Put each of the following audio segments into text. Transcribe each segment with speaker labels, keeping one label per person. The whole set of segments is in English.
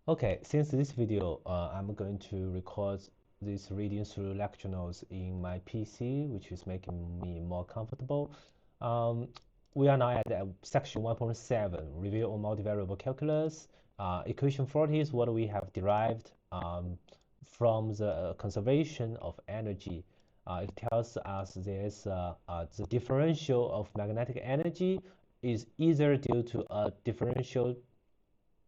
Speaker 1: Okay, since this video, I'm going to record this reading through lecture notes in my PC, which is making me more comfortable. Um, we are now at section 1.7, review on multivariable calculus. Equation 40 is what we have derived from the conservation of energy. It tells us there's the differential of magnetic energy is either due to a differential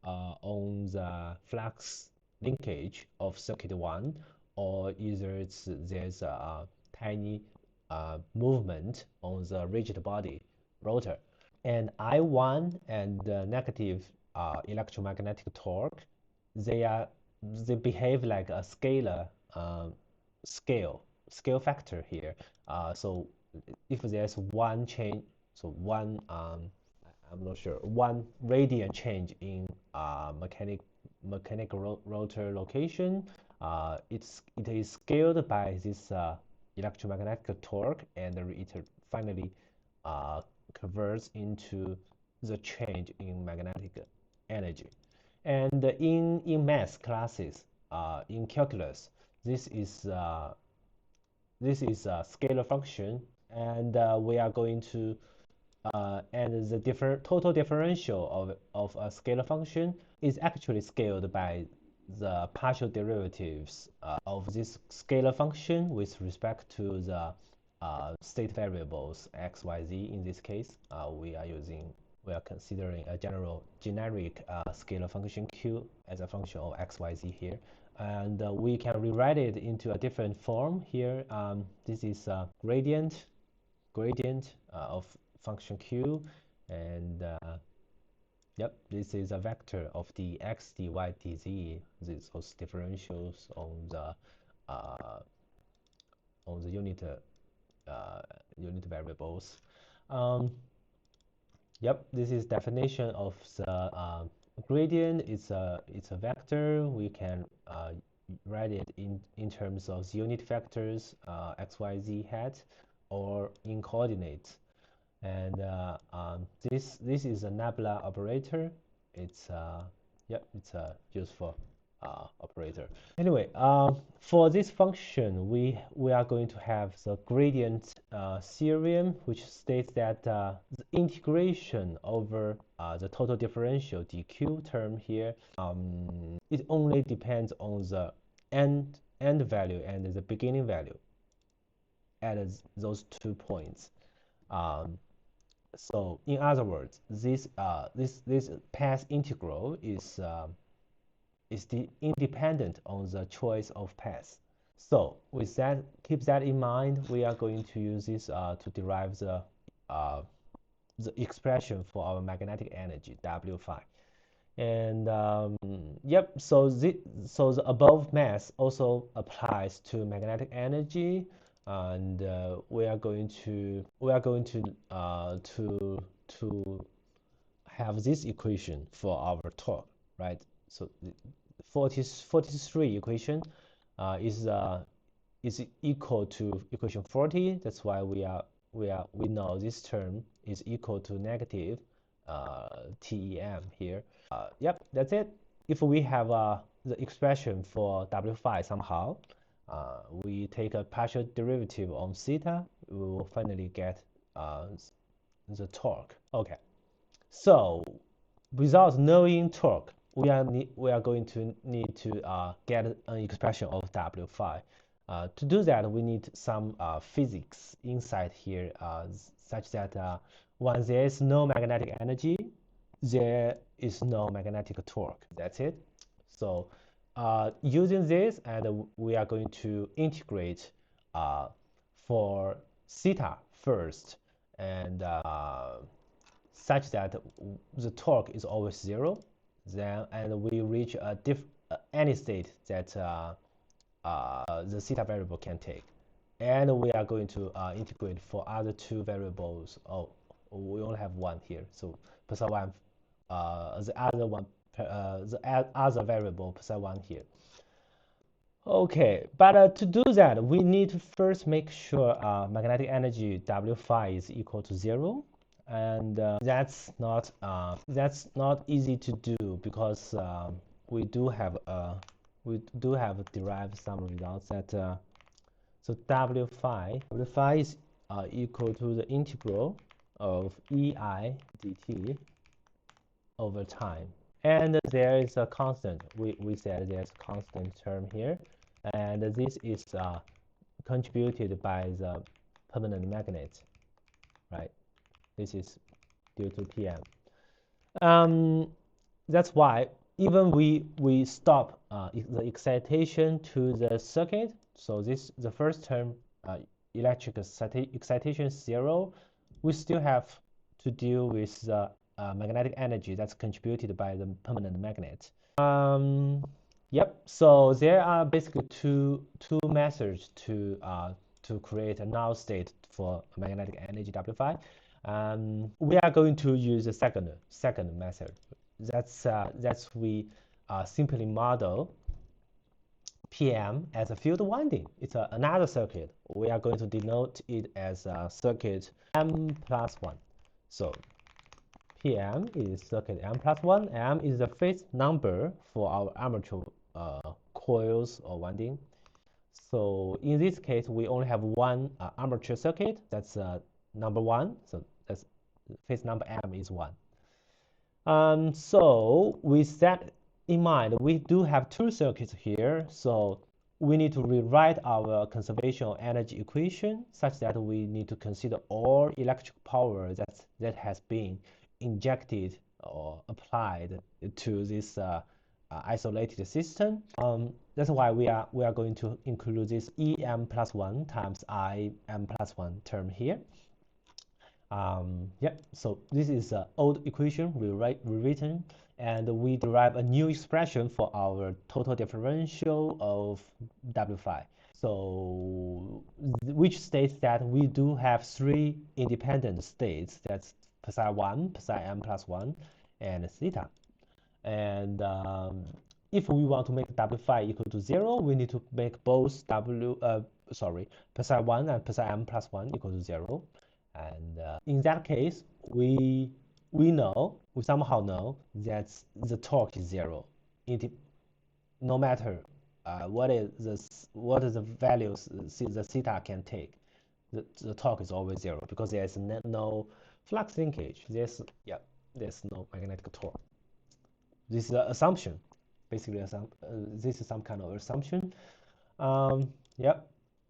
Speaker 1: on the flux linkage of circuit 1, or either there's a tiny movement on the rigid body rotor. And I1 and negative electromagnetic torque, they behave like a scalar scale factor here. So if there's one change, so one I'm not sure, one radiant change in mechanical rotor location, it is scaled by this electromagnetic torque, and it finally converts into the change in magnetic energy. And in math classes, in calculus, this is a scalar function, and we are going to and the total differential of a scalar function is actually scaled by the partial derivatives of this scalar function with respect to the state variables x, y, z. In this case, we are considering a generic scalar function q as a function of x, y, z here. And we can rewrite it into a different form here. This is a gradient of function q, and yep, this is a vector of the x, dy, dz. Those differentials on the unit variables. Yep, this is definition of the gradient. It's a vector. We can write it in terms of the unit vectors x, y, z hat, or in coordinates. And this is a nebula operator. It's it's a useful operator. Anyway, for this function, we are going to have the gradient theorem, which states that the integration over the total differential dq term here, it only depends on the end value and the beginning value at those 2 points. So in other words, this path integral is independent on the choice of path. So with that, keep that in mind. We are going to use this to derive the expression for our magnetic energy W phi. And yep, so the above math also applies to magnetic energy. And we are going to have this equation for our torque, right? So the 43 equation is equal to equation 40. That's why we know this term is equal to negative TEM here. Yep, that's it. If we have the expression for W phi somehow, we take a partial derivative on theta, we will finally get the torque. Okay, so without knowing torque, we are going to need to get an expression of W phi. To do that, we need some physics inside here, such that when there is no magnetic energy, there is no magnetic torque. That's it. So using this, and we are going to integrate for theta first, and such that the torque is always 0. Then, and we reach any state that the theta variable can take. And we are going to integrate for other 2 variables. Oh, we only have 1 here. So psi 1, the other variable psi 1 here. Okay, but to do that, we need to first make sure magnetic energy W phi is equal to 0. And that's not easy to do, because we do have derived some results that so w5 is equal to the integral of EI dt over time, and there is a constant. We said there's a constant term here, and this is contributed by the permanent magnet, right? This is due to PM. That's why even we stop the excitation to the circuit. So this the first term, electric excitation is 0. We still have to deal with the magnetic energy that's contributed by the permanent magnet. Yep. So there are basically two methods to create a null state for magnetic energy W5. We are going to use the second method. That's we simply model PM as a field winding. It's another circuit. We are going to denote it as circuit M+1. So PM is circuit M+1. M is the phase number for our armature coils or winding. So in this case, we only have one armature circuit. That's number 1. So that's phase number M is 1. So with that in mind, we do have 2 circuits here. So we need to rewrite our conservation of energy equation such that we need to consider all electric power that has been injected or applied to this isolated system. That's why we are going to include this EM+1 times IM+1 term here. So this is an old equation rewritten, and we derive a new expression for our total differential of W5. So which states that we do have 3 independent states. That's psi1, psi m+1, and theta. And if we want to make W5 equal to 0, we need to make both psi1 and psi m+1 equal to 0. And in that case, we somehow know that the torque is 0. No matter what is the values the theta can take, the torque is always 0 because there's no flux linkage. There's no magnetic torque. This is an assumption. Basically, this is some kind of assumption.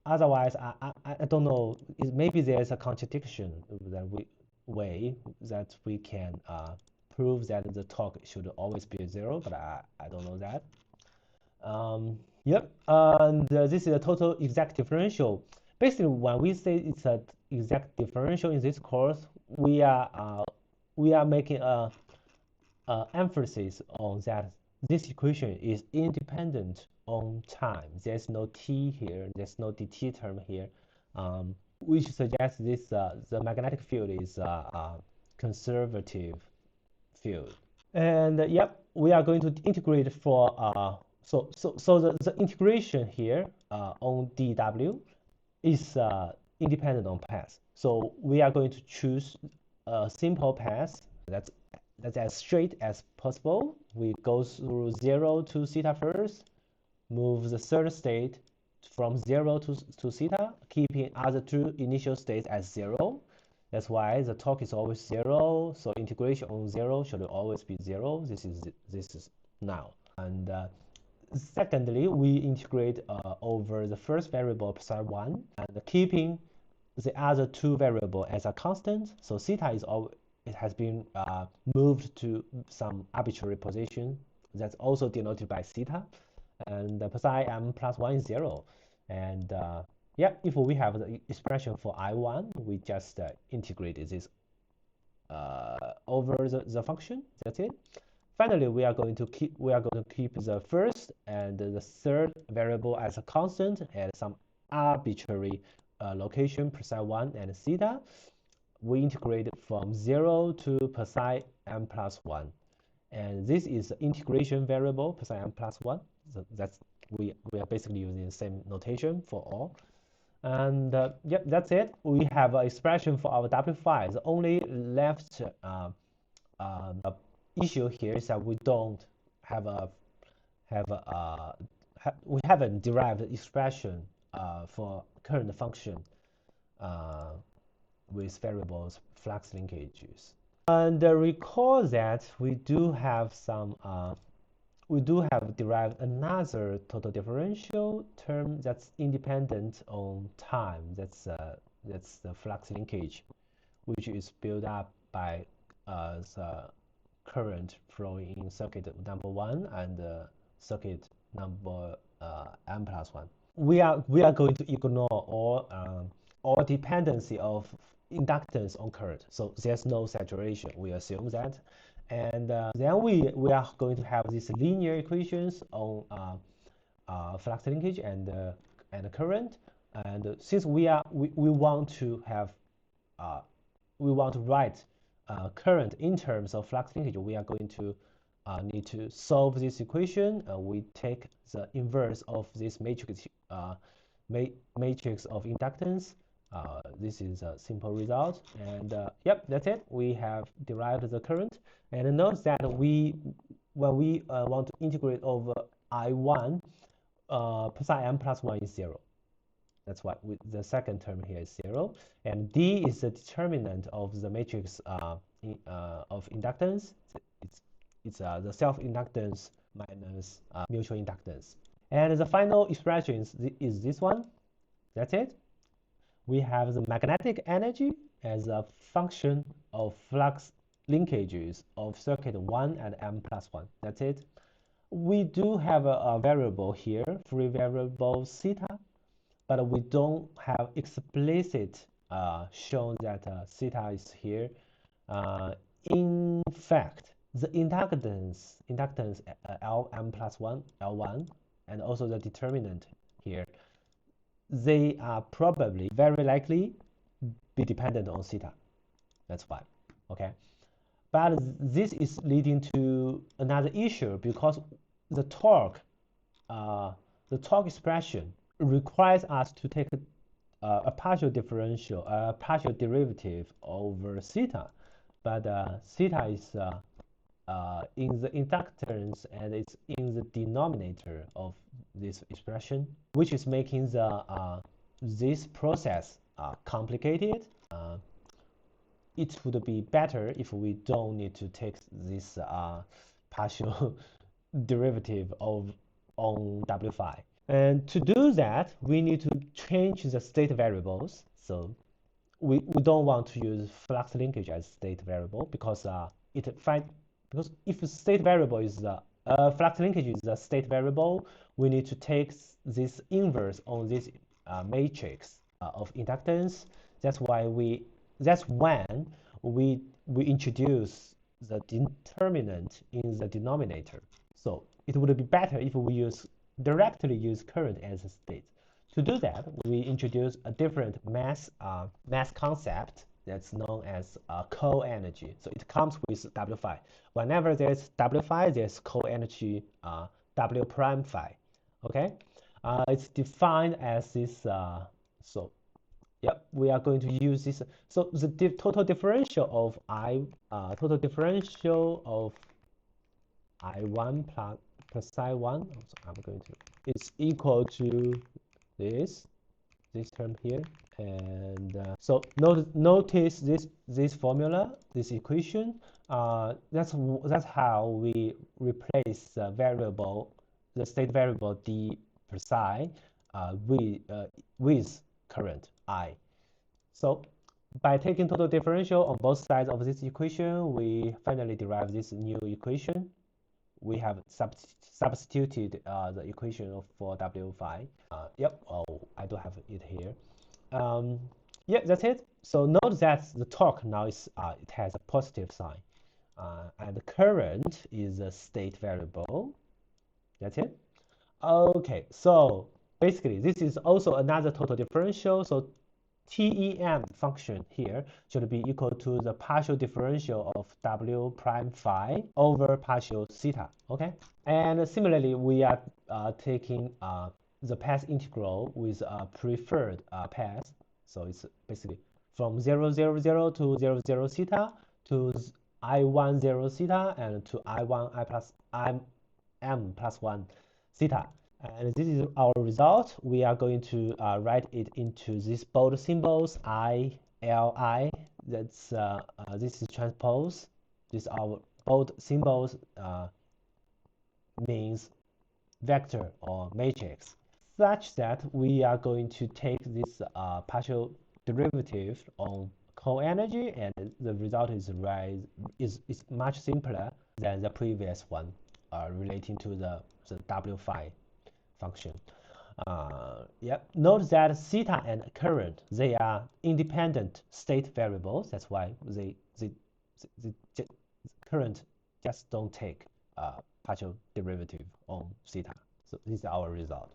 Speaker 1: Otherwise, I don't know. Maybe there's a contradiction way that we can prove that the torque should always be 0, but I don't know that. And this is a total exact differential. Basically, when we say it's an exact differential in this course, we are making a emphasis on that this equation is independent on time. There's no t here. There's no dt term here, which suggests this the magnetic field is a conservative field. And we are going to integrate for so the integration here on dw is independent on path. So we are going to choose a simple path that's as straight as possible. We go through 0 to theta first, move the third state from 0 to theta, keeping other 2 initial states as 0. That's why the torque is always 0. So integration on 0 should always be 0. This is now. And secondly, we integrate over the first variable psi1 and keeping the other 2 variable as a constant. So theta is always, it has been moved to some arbitrary position that's also denoted by theta, and psi m+1 is 0. And if we have the expression for I1, we just integrate this over the function. That's it. Finally, we are going to keep the first and the third variable as a constant at some arbitrary location psi1 and theta. We integrate from 0 to psi m+1, and this is the integration variable psi m+1. So that's we are basically using the same notation for all. And that's it. We have an expression for our W5. The only left issue here is that we don't have a we have a derived expression for current function with variables flux linkages. And recall that we do have derived another total differential term that's independent on time. That's the flux linkage, which is built up by the current flowing in circuit number 1 and circuit number n+1. We are going to ignore all dependency of inductance on current, so there's no saturation. We assume that, and then we are going to have these linear equations on flux linkage and current. And since we want to write current in terms of flux linkage, we are going to need to solve this equation. We take the inverse of this matrix matrix of inductance. This is a simple result, and yep, that's it. We have derived the current, and notice that when we want to integrate over I1, psi n+1 is 0. That's why the second term here is 0, and D is the determinant of the matrix of inductance. It's the self-inductance minus mutual inductance. And the final expression is this one. That's it. We have the magnetic energy as a function of flux linkages of circuit 1 and n+1. That's it. We do have a variable here, free variable theta, but we don't have explicit shown that theta is here. In fact, the inductance Lm+1, L1, and also the determinant here, they are probably very likely be dependent on theta. That's why, okay? But this is leading to another issue, because the torque expression requires us to take a partial differential, a partial derivative over theta, but theta is in the inductance and it's in the denominator of this expression, which is making this process complicated. It would be better if we don't need to take this partial derivative on W phi. And to do that, we need to change the state variables. So we don't want to use flux linkage as state variable, because because if state variable is flux linkage is a state variable, we need to take this inverse on this matrix of inductance. That's when we introduce the determinant in the denominator. So it would be better if we directly use current as a state. To do that, we introduce a different mass concept that's known as co-energy. So it comes with W phi. Whenever there's W phi, there's co-energy W prime phi. Okay, it's defined as this. So, yep, we are going to use this. So the total differential of I1 plus psi1. So I'm going to. It's equal to this term here, and so notice this formula, this equation. That's how we replace the state variable d per psi with current I. So by taking total differential on both sides of this equation, we finally derive this new equation. We have substituted the equation for W phi. Yep, I don't have it here. Yeah, that's it. So note that the torque now it has a positive sign, and the current is a state variable. That's it. Okay, so basically this is also another total differential. So TEM function here should be equal to the partial differential of W prime phi over partial theta. Okay, and similarly we are taking the path integral with a preferred path. So it's basically from 0, 0, 0 to 0, 0 theta to I1 0 theta and to I1 I plus I m plus 1 theta. And this is our result. We are going to write it into these bold symbols I, L, I. That's this is transpose. This our bold symbols means vector or matrix, such that we are going to take this partial derivative on core energy, and the result is much simpler than the previous one relating to the W phi function. Yep. Note that theta and current, they are independent state variables. That's why the current just don't take partial derivative on theta. So this is our result.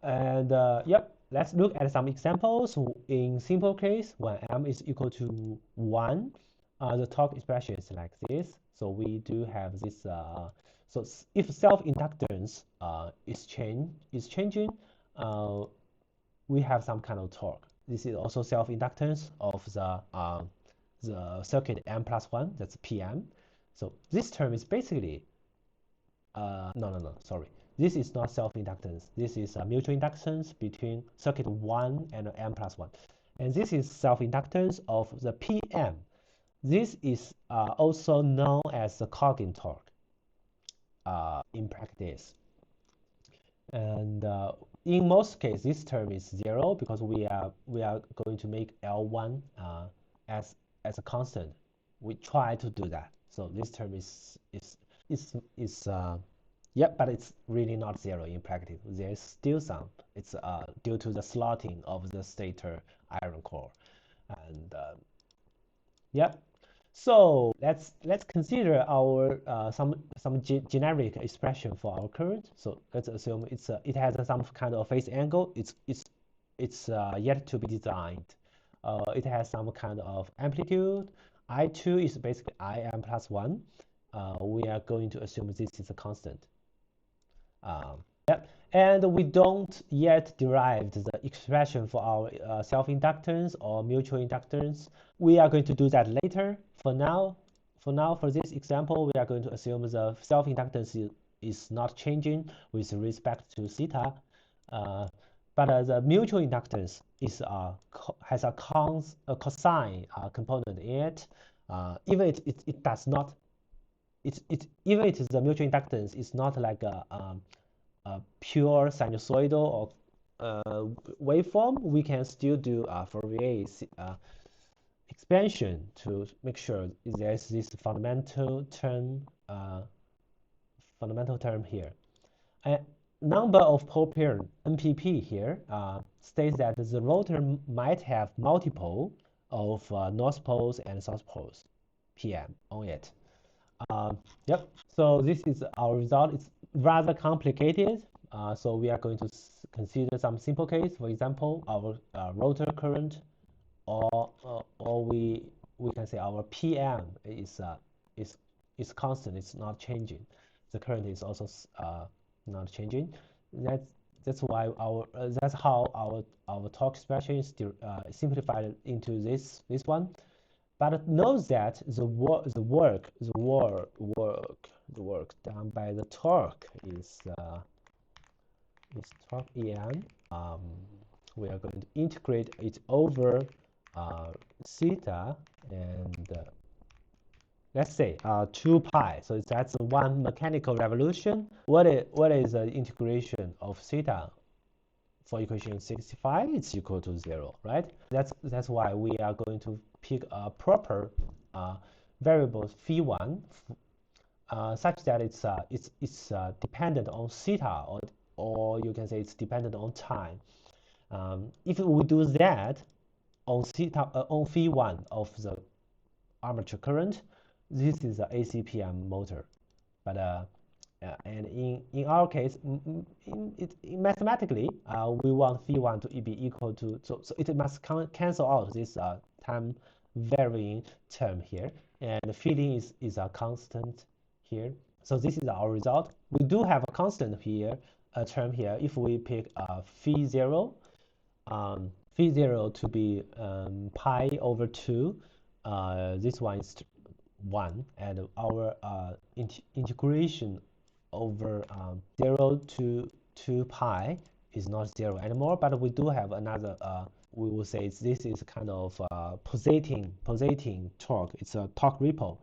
Speaker 1: And yep, let's look at some examples. In simple case, when m is equal to 1, the torque expression is like this. So we do have this. So if self-inductance is changing, we have some kind of torque. This is also self-inductance of the circuit m plus 1. That's Pm. So this term is basically sorry. This is not self-inductance. This is a mutual inductance between circuit 1 and m plus 1. And this is self-inductance of the Pm. This is also known as the Coggin torque in practice. And in most cases, this term is 0 because we are going to make L1 as a constant. We try to do that. So this term is yeah, but it's really not 0 in practice. There's still some. It's due to the slotting of the stator iron core, and yeah. So let's consider our some generic expression for our current. So let's assume it has some kind of phase angle. It's yet to be designed. It has some kind of amplitude. I2 is basically Im plus 1. We are going to assume this is a constant. Yep. And we don't yet derive the expression for our self-inductance or mutual inductance. We are going to do that later. For now, for this example, we are going to assume the self-inductance is not changing with respect to theta, but the mutual inductance is has a cosine component in it. Even it does not. Even if the mutual inductance is not like a pure sinusoidal or waveform, we can still do Fourier expansion to make sure there's this fundamental term here. A number of pole pair NPP here states that the rotor might have multiple of north poles and south poles PM on it. Yep, so this is our result. It's rather complicated, so we are going to consider some simple case. For example, our rotor current, or we can say our PM is constant. It's not changing. The current is also not changing. That's why that's how our torque expression is simplified into this one. But note that the work done by the torque is torque En. We are going to integrate it over theta, and let's say 2 pi. So that's one mechanical revolution. What is the integration of theta for equation 65? It's equal to 0, right? That's why we are going to pick a proper variable phi1 such that it's dependent on theta, or you can say it's dependent on time. If we do that on theta on phi1 of the armature current, this is the ACPM motor. But and in our case, mathematically, we want phi1 to be equal to, so it must cancel out this time varying term here, and the feeling is a constant here. So this is our result. We do have a constant here, a term here. If we pick phi0 to be pi over 2, this one is 1, and our integration over 0 to 2 pi is not 0 anymore, but we do have another, we will say this is kind of pulsating torque. It's a torque ripple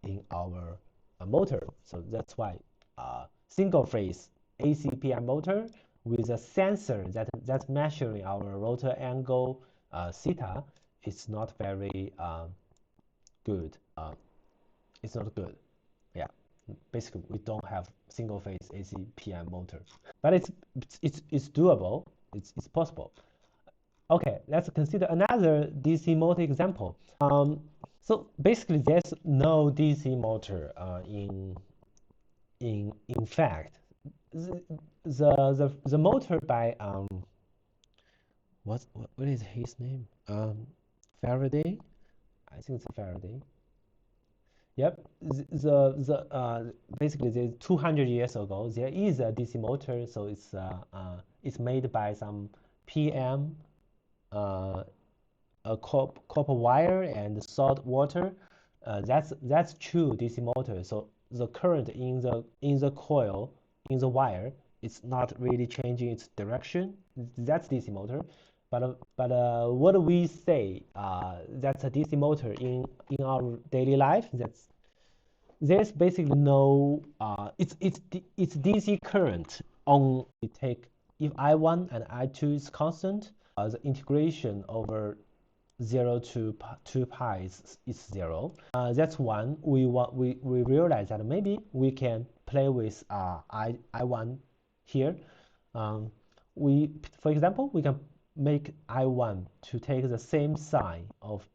Speaker 1: in our motor. So that's why single phase ACPI motor with a sensor that's measuring our rotor angle theta is not very good. It's not good. Yeah, basically we don't have single phase ACPI motor, but it's doable. It's possible. Okay, let's consider another DC motor example. So basically, there's no DC motor in fact. The motor by what is his name? Faraday. I think it's Faraday. Yep. Basically, 200 years ago, there is a DC motor. So it's made by some PM, a copper wire and salt water. That's true DC motor. So the current in the coil, in the wire, it's not really changing its direction. That's DC motor. But what do we say? That's a DC motor in our daily life. There's basically no. It's DC current on. We take if I1 and I2 is constant, the integration over 0 to 2 pi is 0. That's one. We realize that maybe we can play with I1 here. For example, we can make I1 to take the same sign of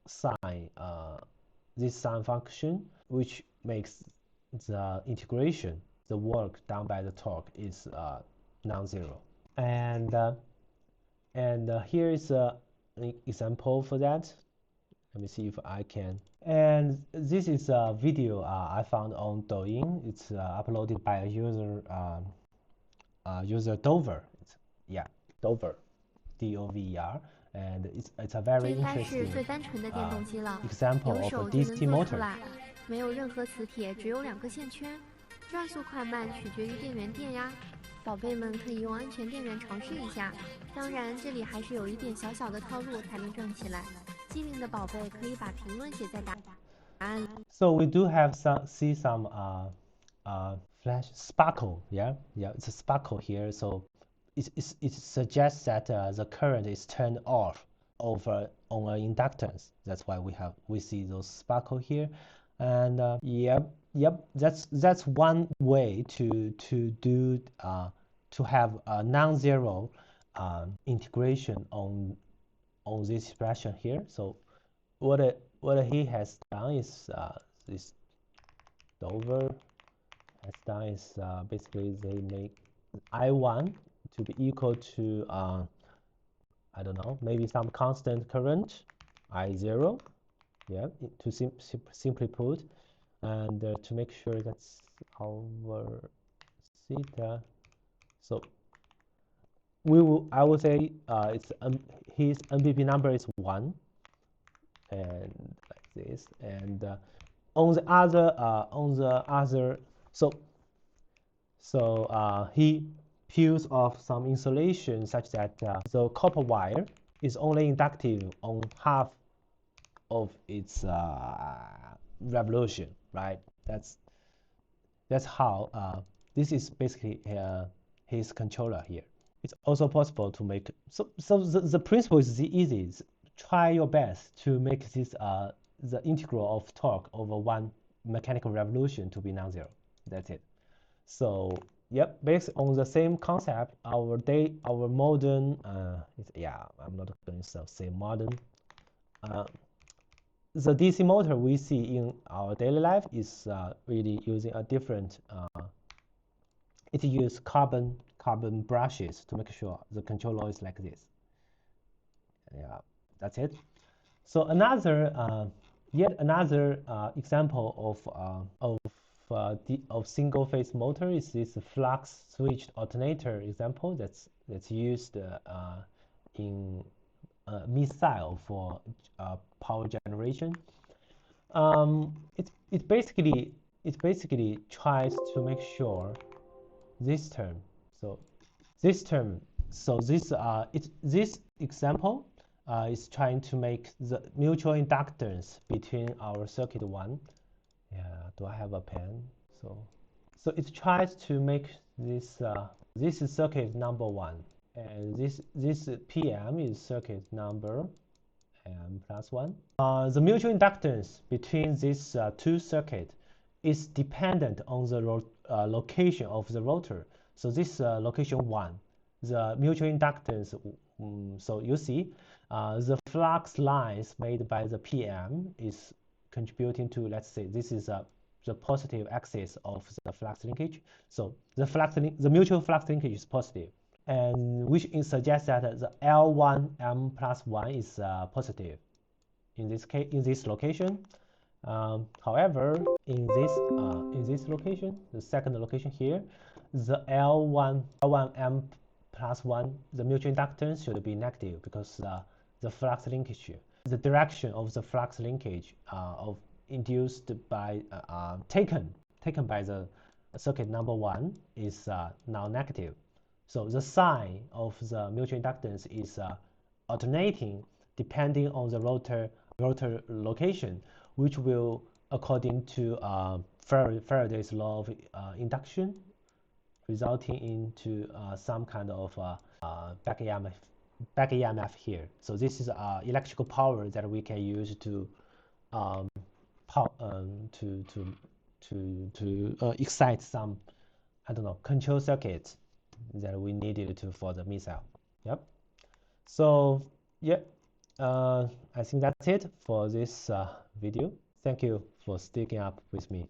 Speaker 1: this sign function, which makes the integration, the work done by the torque is non-zero. And here is an example for that. Let me see if I can. And this is a video I found on Douyin. It's uploaded by a user Dover. Dover, D-O-V-E-R. And it's a very interesting example of a DC motor.
Speaker 2: 没有任何磁铁，只有2个线圈，转速快慢取决于电源电压。宝贝们可以用安全电源尝试一下，当然这里还是有一点小小的套路才能转起来。机灵的宝贝可以把评论写在答案。
Speaker 1: So we do have some flash sparkle. Yeah, it's a sparkle here. So it suggests that the current is turned off over on an inductance. That's why we see those sparkle here. And yep, that's one way to have a non-zero integration on this expression here. So what he has done is this Dover has done is basically they make I1 to be equal to I don't know, maybe some constant current I0. Yeah, to simply put, and to make sure that's our theta. So I would say it's his MPP number is 1, and like this. And on the other, so he peels off some insulation such that the copper wire is only inductive on half of its revolution, right? That's how this is basically his controller here. It's also possible to make so the principle is easy. Try your best to make this the integral of torque over one mechanical revolution to be non-zero. That's it. So yep, based on the same concept, our modern I'm not going to say modern. The DC motor we see in our daily life is really using a different. It uses carbon brushes to make sure the controller is like this. Yeah, that's it. So yet another example of single phase motor is this flux switched alternator example that's used in missile for power generation. It's basically it basically tries to make sure this term. So this term, so this example is trying to make the mutual inductance between our circuit one. Yeah, do I have a pen? So it tries to make this this is circuit number one, and this PM is circuit number M+1. The mutual inductance between these two circuits is dependent on the location of the rotor. So this location 1, the mutual inductance, so you see the flux lines made by the PM is contributing to, let's say, this is the positive axis of the flux linkage. So the mutual flux linkage is positive, and which suggests that the L1 M+1 is positive in this case, in this location. However, in this location, the second location here, the L1 M+1, the mutual inductance should be negative because the flux linkage, the direction of the flux linkage of induced by taken by the circuit number one is now negative. So the sign of the mutual inductance is alternating depending on the rotor location, which will, according to Faraday's law of induction, resulting into some kind of back EMF here. So this is electrical power that we can use to excite some, I don't know, control circuits that we needed to for the missile. Yep. So yeah, I think that's it for this video. Thank you for sticking up with me.